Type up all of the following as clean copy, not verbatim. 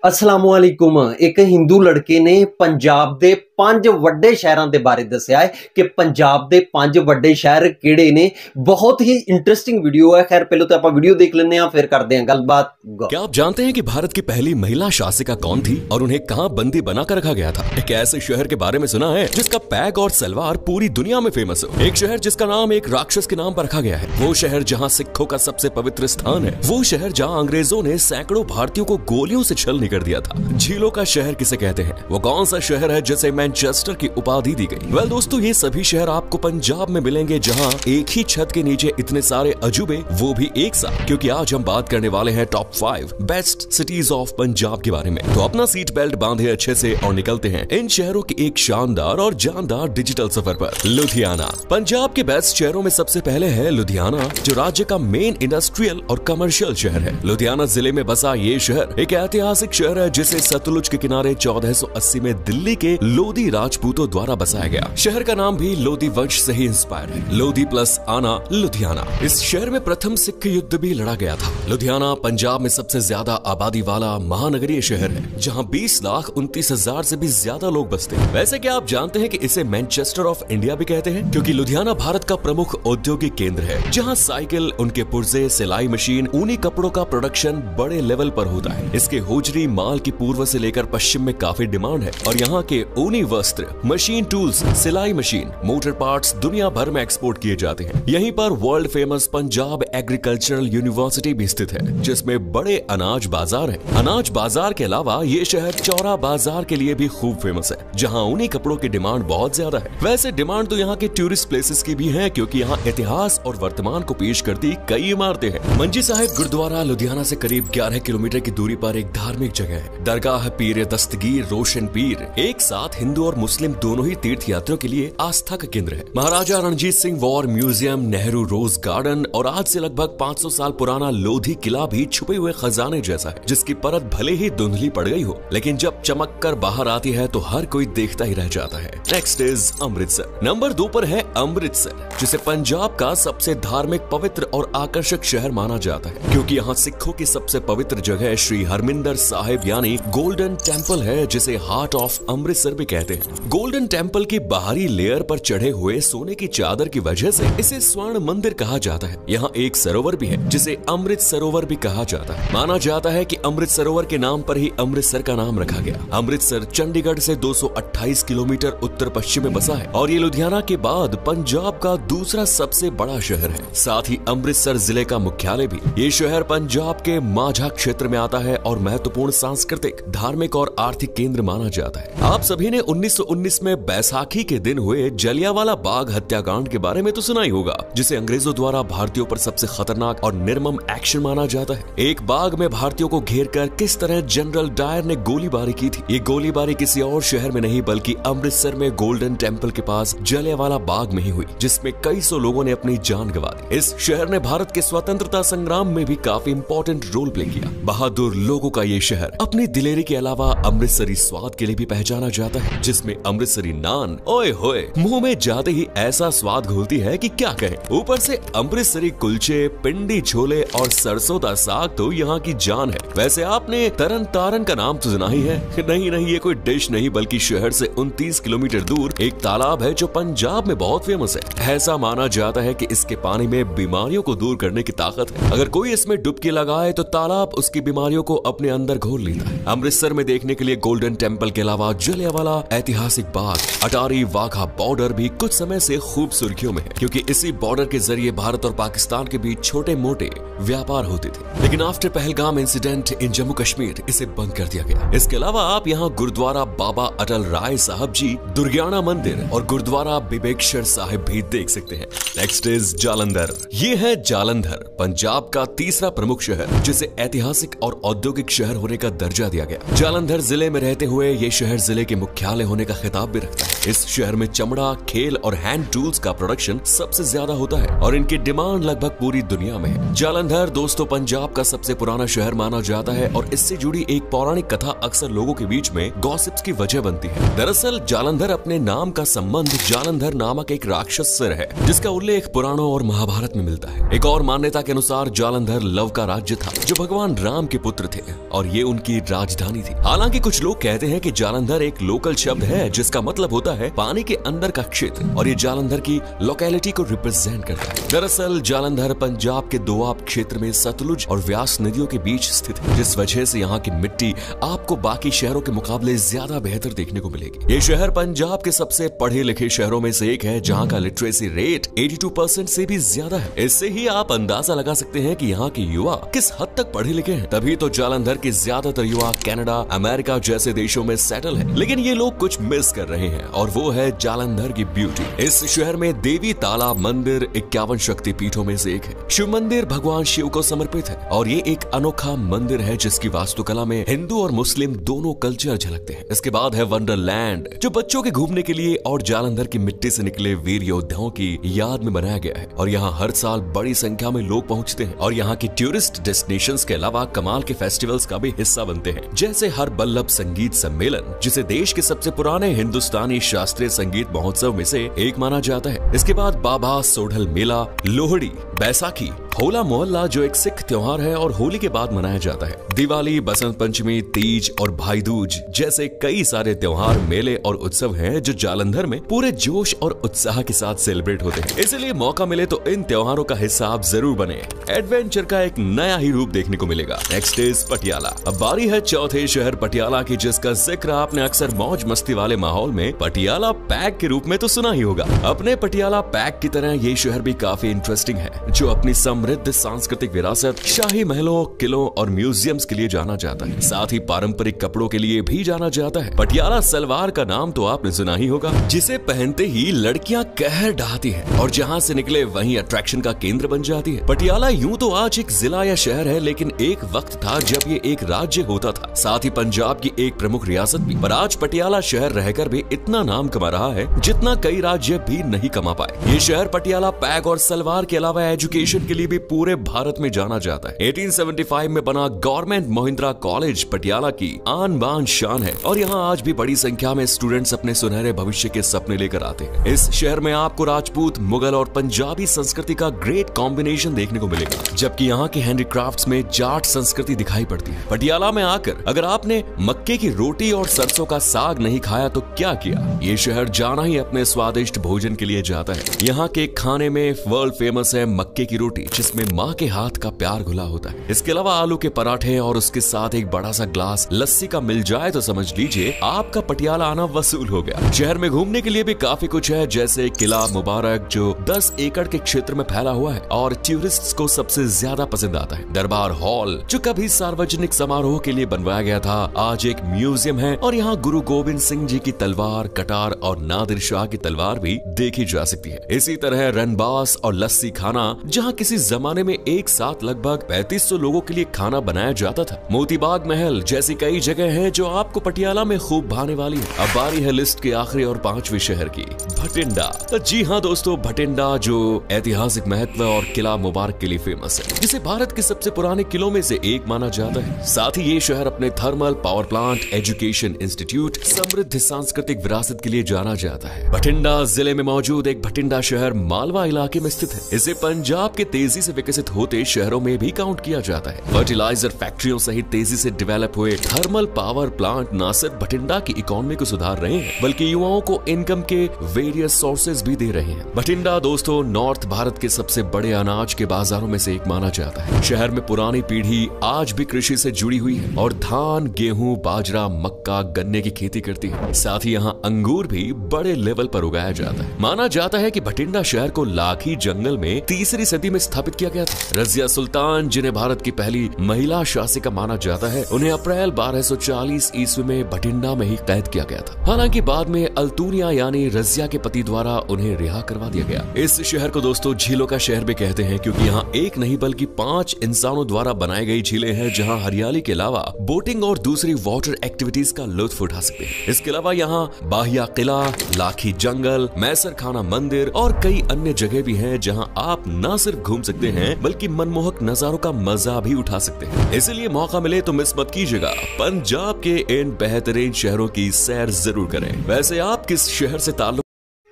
असलामुअलैकुम। एक हिंदू लड़के ने पंजाब दे 5 ਵੱਡੇ ਸ਼ਹਿਰਾਂ ਦੇ ਬਾਰੇ ਦੱਸਿਆ ਹੈ ਕਿ ਪੰਜਾਬ ਦੇ 5 ਵੱਡੇ ਸ਼ਹਿਰ ਕਿਹੜੇ ਨੇ। बहुत ही इंटरेस्टिंग वीडियो है। खैर पहले तो आप वीडियो देख लेने हैं, फिर करते हैं गलबात। क्या आप जानते हैं कि भारत की पहली महिला शासिका कौन थी और उन्हें कहां बंदी बनाकर रखा गया था? एक ऐसे शहर के बारे में सुना है जिसका पैग और सलवार पूरी दुनिया में फेमस हो। एक शहर जिसका नाम एक राक्षस के नाम पर रखा गया है। वो शहर जहां सिखों का सबसे पवित्र स्थान है। वो शहर जहां अंग्रेजों ने सैकड़ों भारतीयों को गोलियों से छलनी कर दिया था। झीलों का शहर किसे कहते हैं? वो कौन सा शहर है जिसे मैनचेस्टर की उपाधि दी गई? वेल दोस्तों, ये सभी शहर आपको पंजाब में मिलेंगे, जहां एक ही छत के नीचे इतने सारे अजूबे, वो भी एक साथ। क्योंकि आज हम बात करने वाले हैं top 5 best cities of Punjab के बारे में। तो अपना सीट बेल्ट बांधे अच्छे से और निकलते हैं इन शहरों के एक शानदार और जानदार डिजिटल सफर पर। लुधियाना। पंजाब के बेस्ट शहरों में सबसे पहले है लुधियाना, जो राज्य का मेन इंडस्ट्रियल और कमर्शियल शहर है। लुधियाना जिले में बसा ये शहर एक ऐतिहासिक शहर है, जिसे सतलुज के किनारे 1480 में दिल्ली के लोधी राजपूतों द्वारा बसाया गया। शहर का नाम भी लोधी वंश से ही इंस्पायर है। लोधी प्लस आना लुधियाना। इस शहर में प्रथम सिख युद्ध भी लड़ा गया था। लुधियाना पंजाब में सबसे ज्यादा आबादी वाला महानगरीय शहर है, जहां 20,29,000 से भी ज्यादा लोग बसते हैं। वैसे क्या आप जानते हैं कि इसे मैनचेस्टर ऑफ इंडिया भी कहते हैं? क्योंकि लुधियाना भारत का प्रमुख औद्योगिक केंद्र है, जहां साइकिल, उनके पुर्जे, सिलाई मशीन, ऊनी कपड़ों का प्रोडक्शन बड़े लेवल पर होता है। इसके होजरी माल की पूर्व से लेकर पश्चिम में काफी डिमांड है और यहाँ के ऊनी वस्त्र, मशीन टूल्स, सिलाई मशीन, मोटर पार्ट्स दुनिया भर में एक्सपोर्ट किए जाते हैं। यहीं पर world famous Punjab agricultural university भी स्थित है, जिसमें बड़े अनाज बाजार हैं। अनाज बाजार के अलावा ये शहर चौरा बाजार के लिए भी खूब फेमस है, जहां ऊनी कपड़ों की डिमांड बहुत ज्यादा है। वैसे डिमांड तो यहाँ के टूरिस्ट प्लेसेस की भी है, क्योंकि यहाँ इतिहास और वर्तमान को पेश करती कई इमारतें हैं। मंजी साहिब गुरुद्वारा लुधियाना से करीब 11 किलोमीटर की दूरी पर एक धार्मिक जगह है। दरगाह पीर दस्तगीर रोशन पीर एक साथ हिंदू और मुस्लिम दोनों ही तीर्थ यात्रियों के लिए आस्था का केंद्र है। Maharaja Ranjit Singh war museum, Nehru rose garden और आज से लगभग 500 साल पुराना लोधी किला भी छुपे हुए खजाने जैसा है, जिसकी परत भले ही धुंधली पड़ गई हो, लेकिन जब चमक कर बाहर आती है तो हर कोई देखता ही रह जाता है। Next is Amritsar. नंबर 2 पर है अमृतसर, जिसे पंजाब का सबसे धार्मिक, पवित्र और आकर्षक शहर माना जाता है, क्योंकि यहाँ सिखों की सबसे पवित्र जगह श्री हरमिंदर साहिब यानी गोल्डन टेम्पल है, जिसे हार्ट ऑफ अमृतसर भी कहते हैं। गोल्डन टेम्पल की बाहरी लेयर पर चढ़े हुए सोने की चादर की वजह से इसे स्वर्ण मंदिर कहा जाता है। यहाँ एक सरोवर भी है, जिसे अमृत सरोवर भी कहा जाता है। माना जाता है कि अमृत सरोवर के नाम पर ही अमृतसर का नाम रखा गया। अमृतसर चंडीगढ़ से 228 किलोमीटर उत्तर पश्चिम में बसा है और ये लुधियाना के बाद पंजाब का दूसरा सबसे बड़ा शहर है। साथ ही अमृतसर जिले का मुख्यालय भी। ये शहर पंजाब के माझा क्षेत्र में आता है और महत्वपूर्ण सांस्कृतिक, धार्मिक और आर्थिक केंद्र माना जाता है। आप सभी ने 1919 में बैसाखी के दिन हुए जलियांवाला बाग हत्याकांड के बारे में तो सुना ही होगा, जिसे अंग्रेजों द्वारा भारतीयों पर सबसे खतरनाक और निर्मम एक्शन माना जाता है। एक बाग में भारतीयों को घेरकर किस तरह जनरल डायर ने गोलीबारी की थी। ये गोलीबारी किसी और शहर में नहीं बल्कि अमृतसर में गोल्डन टेम्पल के पास जलियांवाला बाग में ही हुई, जिसमें कई सौ लोगों ने अपनी जान गंवा दी। इस शहर ने भारत के स्वतंत्रता संग्राम में भी काफी इंपॉर्टेंट रोल प्ले किया। बहादुर लोगों का ये शहर अपनी दिलेरी के अलावा अमृतसरी स्वाद के लिए भी पहचाना जाता है, जिसमें अमृतसरी नान ओए होए मुंह में जाते ही ऐसा स्वाद घुलती है कि क्या कहें। ऊपर से अमृतसरी कुलचे, पिंडी छोले और सरसों का साग तो यहाँ की जान है। वैसे आपने तरन तारन का नाम तो सुना ही है? नहीं, ये कोई डिश नहीं बल्कि शहर से 29 किलोमीटर दूर एक तालाब है, जो पंजाब में बहुत फेमस है। ऐसा माना जाता है कि इसके पानी में बीमारियों को दूर करने की ताकत है। अगर कोई इसमें डुबकी लगाए तो तालाब उसकी बीमारियों को अपने अंदर घोल लेता है। अमृतसर में देखने के लिए गोल्डन टेम्पल के अलावा जलियांवाला ऐतिहासिक बाग, अटारी वाघा बॉर्डर भी कुछ समय से खूब सुर्खियों में है, क्योंकि इसी बॉर्डर के जरिए भारत और पाकिस्तान के बीच छोटे मोटे व्यापार होते थे। लेकिन after Pahalgam incident in Jammu Kashmir इसे बंद कर दिया गया। इसके अलावा आप यहाँ गुरुद्वारा बाबा अटल राय साहब जी, दुर्गियाना मंदिर और गुरुद्वारा बिबेकशर साहिब भी देख सकते हैं। Next is Jalandhar. ये है जालंधर, पंजाब का तीसरा प्रमुख शहर, जिसे ऐतिहासिक और औद्योगिक शहर होने का दर्जा दिया गया। जालंधर जिले में रहते हुए ये शहर जिले के मुख्यालय वाले होने का खिताब भी रखता है। इस शहर में चमड़ा, खेल और हैंड टूल्स का प्रोडक्शन सबसे ज्यादा होता है और इनकी डिमांड लगभग पूरी दुनिया में है। जालंधर दोस्तों पंजाब का सबसे पुराना शहर माना जाता है और इससे जुड़ी एक पौराणिक कथा अक्सर लोगों के बीच में गॉसिप्स की वजह बनती है। दरअसल जालंधर अपने नाम का संबंध जालंधर नामक एक राक्षस से है, जिसका उल्लेख पुराणों और महाभारत में मिलता है। एक और मान्यता के अनुसार जालंधर लव का राज्य था जो भगवान राम के पुत्र थे और ये उनकी राजधानी थी। हालांकि कुछ लोग कहते हैं कि जालंधर एक लोकल शब्द है जिसका मतलब होता है पानी के अंदर का क्षेत्र और ये जालंधर की लोकेलिटी को रिप्रेजेंट करता है। दरअसल जालंधर पंजाब के दोआब क्षेत्र में सतलुज और व्यास नदियों के बीच स्थित है, जिस वजह से यहाँ की मिट्टी आपको बाकी शहरों के मुकाबले ज्यादा बेहतर देखने को मिलेगी। ये शहर पंजाब के सबसे पढ़े लिखे शहरों में से एक है, जहाँ का लिटरेसी रेट 82% से भी ज्यादा है। इससे ही आप अंदाजा लगा सकते हैं कि यहाँ के युवा किस हद तक पढ़े लिखे हैं। तभी तो जालंधर के ज्यादातर युवा कनाडा, अमेरिका जैसे देशों में सेटल है। लेकिन ये लोग कुछ मिस कर रहे हैं और वो है जालंधर की ब्यूटी। इस शहर में देवी तालाब मंदिर 51 शक्ति पीठों में से एक है। शिव मंदिर भगवान शिव को समर्पित है और ये एक अनोखा मंदिर है जिसकी वास्तुकला में हिंदू और मुस्लिम दोनों कल्चर झलकते हैं। इसके बाद है वंडरलैंड, जो बच्चों के घूमने के लिए और जालंधर की मिट्टी से निकले वीर योद्धाओं की याद में बनाया गया है और यहाँ हर साल बड़ी संख्या में लोग पहुँचते हैं और यहाँ की टूरिस्ट डेस्टिनेशंस के अलावा कमाल के फेस्टिवल्स का भी हिस्सा बनते हैं, जैसे हर बल्लभ संगीत सम्मेलन, जिसे देश के सबसे पुराने हिंदुस्तानी शास्त्रीय संगीत महोत्सव में से एक माना जाता है। इसके बाद बाबा सोढल मेला, लोहड़ी, बैसाखी, होला मोहल्ला जो एक सिख त्योहार है और होली के बाद मनाया जाता है, दिवाली, बसंत पंचमी, तीज और भाई दूज जैसे कई सारे त्योहार, मेले और उत्सव हैं जो जालंधर में पूरे जोश और उत्साह के साथ सेलिब्रेट होते हैं। इसलिए मौका मिले तो इन त्योहारों का हिस्सा आप जरूर बने। एडवेंचर का एक नया ही रूप देखने को मिलेगा। Next is Patiala. अब बारी है चौथे शहर पटियाला की, जिसका जिक्र आपने अक्सर मौज मस्ती वाले माहौल में पटियाला पैक के रूप में तो सुना ही होगा। अपने पटियाला पैक की तरह ये शहर भी काफी इंटरेस्टिंग है, जो अपनी समृद्ध सांस्कृतिक विरासत, शाही महलों, किलों और म्यूजियम्स के लिए जाना जाता है। साथ ही पारंपरिक कपड़ों के लिए भी जाना जाता है। पटियाला सलवार का नाम तो आपने सुना ही होगा, जिसे पहनते ही लड़कियां कहर ढाती हैं और जहां से निकले वहीं अट्रैक्शन का केंद्र बन जाती है। पटियाला यूं तो आज एक जिला या शहर है, लेकिन एक वक्त था जब ये एक राज्य होता था, साथ ही पंजाब की एक प्रमुख रियासत भी। पर आज पटियाला शहर रहकर भी इतना नाम कमा रहा है जितना कई राज्य भी नहीं कमा पाए। ये शहर पटियाला पैग और सलवार के अलावा एजुकेशन के लिए भी पूरे भारत में जाना जाता है। 1875 में बना गवर्नमेंट महिंद्रा कॉलेज पटियाला की आन बान शान है और यहाँ आज भी बड़ी संख्या में स्टूडेंट्स अपने सुनहरे भविष्य के सपने लेकर आते हैं। इस शहर में आपको राजपूत, मुगल और पंजाबी संस्कृति का ग्रेट कॉम्बिनेशन देखने को मिलेगा, जबकि यहाँ के हैंडीक्राफ्ट्स में जाट संस्कृति दिखाई पड़ती है। पटियाला में आकर अगर आपने मक्के की रोटी और सरसों का साग नहीं खाया तो क्या किया। ये शहर जाना ही अपने स्वादिष्ट भोजन के लिए जाता है। यहाँ के खाने में वर्ल्ड फेमस है मक्के की रोटी, जिसमें माँ के हाथ का प्यार घुला होता है। इसके अलावा आलू के पराठे और उसके साथ एक बड़ा सा ग्लास लस्सी का मिल जाए तो समझ लीजिए आपका पटियाला आना वसूल हो गया। शहर में घूमने के लिए भी काफी कुछ है, जैसे किला मुबारक जो 10 एकड़ के क्षेत्र में फैला हुआ है और टूरिस्ट्स को सबसे ज्यादा पसंद आता है। दरबार हॉल जो कभी सार्वजनिक समारोह के लिए बनवाया गया था, आज एक म्यूजियम है और यहाँ गुरु गोविंद सिंह जी की तलवार, कटार और नादिर शाह की तलवार भी देखी जा सकती है। इसी तरह रनबास और लस्सी खाना, जहाँ किसी जमाने में एक साथ लगभग 3500 लोगों के लिए खाना बनाया जाता था। मोतीबाग महल जैसी कई जगह हैं जो आपको पटियाला में खूब भाने वाली है। अब बारी है लिस्ट के आखिरी और 5वें शहर की, भटिंडा। जी हाँ दोस्तों, भटिंडा जो ऐतिहासिक महत्व और किला मुबारक के लिए फेमस है, जिसे भारत के सबसे पुराने किलों में से एक माना जाता है। साथ ही ये शहर अपने thermal power plant, education institute, समृद्ध सांस्कृतिक विरासत के लिए जाना जाता है। भटिंडा जिले में मौजूद एक भटिंडा शहर मालवा इलाके में स्थित है। इसे पंजाब के तेजी से विकसित होते शहरों में भी काउंट किया जाता है। फर्टिलाइजर फैक्ट्रियों सहित तेजी से डेवलप हुए थर्मल पावर प्लांट न सिर्फ भटिंडा की इकोनॉमी को सुधार रहे हैं, बल्कि युवाओं को इनकम के वेरियस सोर्सेज भी दे रहे हैं। भटिंडा दोस्तों नॉर्थ भारत के सबसे बड़े अनाज के बाजारों में से एक माना जाता है। शहर में पुरानी पीढ़ी आज भी कृषि से जुड़ी हुई है और धान, गेहूं, बाजरा, मक्का, गन्ने की खेती करती है। साथ ही यहाँ अंगूर भी बड़े लेवल पर उगाया जाता है। माना जाता है कि भटिंडा शहर को लाखी जंगल में 3री सदी में स्थापित स्थापित किया गया था। रजिया सुल्तान, जिन्हें भारत की पहली महिला शासिका माना जाता है, उन्हें अप्रैल 1240 ईस्वी में भटिंडा में ही कैद किया गया था। हालांकि बाद में अल्तूनिया यानी रजिया के पति द्वारा उन्हें रिहा करवा दिया गया। इस शहर को दोस्तों झीलों का शहर भी कहते हैं, क्योंकि यहाँ एक नहीं बल्कि 5 इंसानों द्वारा बनाई गई झीलें हैं, जहाँ हरियाली के अलावा बोटिंग और दूसरी वाटर एक्टिविटीज का लुत्फ उठा सकते हैं। इसके अलावा यहाँ बाहिया किला, लाखी जंगल, मैसर खाना मंदिर और कई अन्य जगह भी हैं, जहाँ आप न सिर्फ घूम सकते हैं बल्कि मनमोहक नजारों का मजा भी उठा सकते हैं। इसलिए मौका मिले तो मिस मत कीजिएगा, पंजाब के इन बेहतरीन शहरों की सैर जरूर करें। वैसे आप किस शहर से ताल्लुक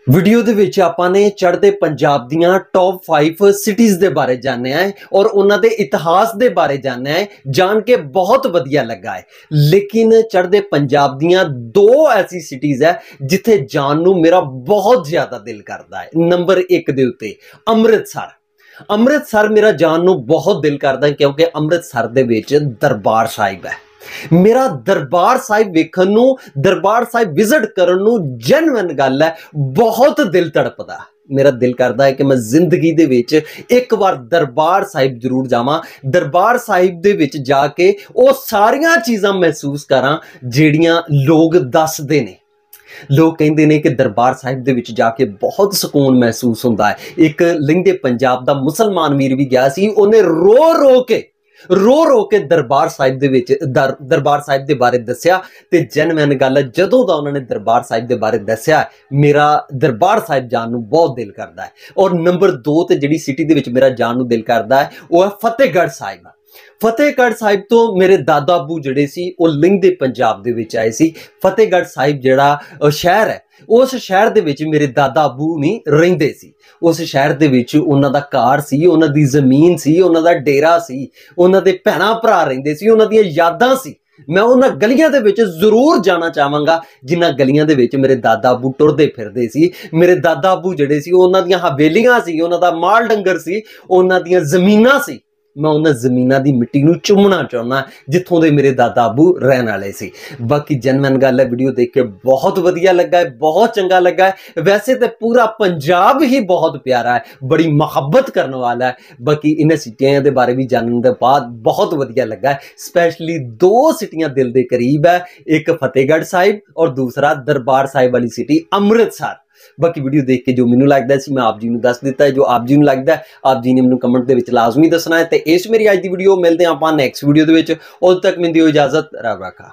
ਵੀਡੀਓ ਦੇ ਵਿੱਚ ਆਪਾਂ ਨੇ ਚੜ੍ਹਦੇ ਪੰਜਾਬ ਦੀਆਂ ਟੌਪ 5 ਸਿਟੀਜ਼ ਦੇ ਬਾਰੇ ਜਾਣਿਆ ਹੈ ਔਰ ਉਹਨਾਂ ਦੇ ਇਤਿਹਾਸ ਦੇ ਬਾਰੇ ਜਾਣਿਆ ਹੈ। ਜਾਣ ਕੇ ਬਹੁਤ ਵਧੀਆ ਲੱਗਾ ਹੈ। ਲੇਕਿਨ ਚੜ੍ਹਦੇ ਪੰਜਾਬ ਦੀਆਂ 2 ਐਸੀ ਸਿਟੀਜ਼ ਹੈ ਜਿੱਥੇ ਜਾਣ ਨੂੰ ਮੇਰਾ ਬਹੁਤ ਜ਼ਿਆਦਾ ਦਿਲ ਕਰਦਾ ਹੈ। ਨੰਬਰ 1 ਦੇ ਉੱਤੇ ਅੰਮ੍ਰਿਤਸਰ ਮੇਰਾ ਜਾਣ ਨੂੰ ਬਹੁਤ ਦਿਲ ਕਰਦਾ ਹੈ, ਕਿਉਂਕਿ ਅੰਮ੍ਰਿਤਸਰ ਦੇ ਵਿੱਚ ਦਰਬਾਰ ਸਾਹਿਬ ਹੈ। मेरा दरबार साहिब वेखण नूं, दरबार साहिब विजिट करन नूं जेन्युइन गल है, बहुत दिल तड़पदा। मेरा दिल करदा है कि मैं जिंदगी दे विच एक बार दरबार साहिब जरूर जावां, दरबार साहिब दे विच जाके वो सारियां चीज़ां महसूस करां जिहड़ियां लोग दसदे ने। लोग कहते हैं कि दरबार साहिब दे विच जाके बहुत सुकून महसूस होंदा है। एक लहिंदे पंजाब दा मुसलमान वीर भी गया सी, उन्हें रो रो के दरबार साहिब दे विच दरबार साहिब दे बारे दस्या ते जेन्युइन गल है। जदों दा उन्होंने दरबार साहिब दे बारे दस्या, मेरा दरबार साहिब जान नूं बहुत दिल करदा है। और नंबर 2 ते जिहड़ी सिटी दे विच मेरा जान नूं दिल करदा है वो है फतेहगढ़ साहिब। फतेहगढ़ साहिब तो मेरे दादा अबू जिहड़े सी वो लहिंदे पंजाब दे विच आए सी। फतेहगढ़ साहिब जिहड़ा शहर है, उस शहर दे विच मेरे दादा अबू नहीं रहिंदे सी। उस शहर दे विच उन्हां दा घर सी, उन्हां दी जमीन सी, उन्हां दा डेरा सी, उन्हां दे भैणां भरा रहिंदे सी, उन्हां दियां यादां सी। मैं उन्हां गलियां दे विच जरूर जाना चाहांगा जिन्हां गलियां दे विच मेरे दादा अबू टुरदे फिरदे सी। मेरे दादा अबू जिहड़े सी उन्हां दियां हवेलियां सी, उन्हां दा माल डंगर सी, उन्हां दियां जमीनां सी। मैं उन्हां जमीनां दी मिट्टी नूं चुमना चाहुंदा जिथों दे मेरे दादा अबू रहण वाले सी। बाकी जेन्युइन गल है, वीडियो देख के बहुत वधिया लगा है, बहुत चंगा लगा है। वैसे तो पूरा पंजाब ही बहुत प्यारा है, बड़ी मुहब्बत करने वाला है। बाकी इन्हां सिटियां दे बारे भी जानने के बाद बहुत वधिया लगा है। स्पैशली 2 सिटियां दिल के करीब है, एक फतेहगढ़ साहिब और दूसरा दरबार साहिब वाली सिटी अमृतसर। बाकी वीडियो देख के जो मैनू लगता है मैं आप जी नूं दस दिता है। जो आप जी नूं लगता है आप जी ने मैनू कमेंट दे विच लाजमी दसना है। तो इस मेरी अज की वीडियो मिलते हैं आप नैक्सट वीडियो दे विच। उद तक मैनूं दिओ इजाजत, रब रखा।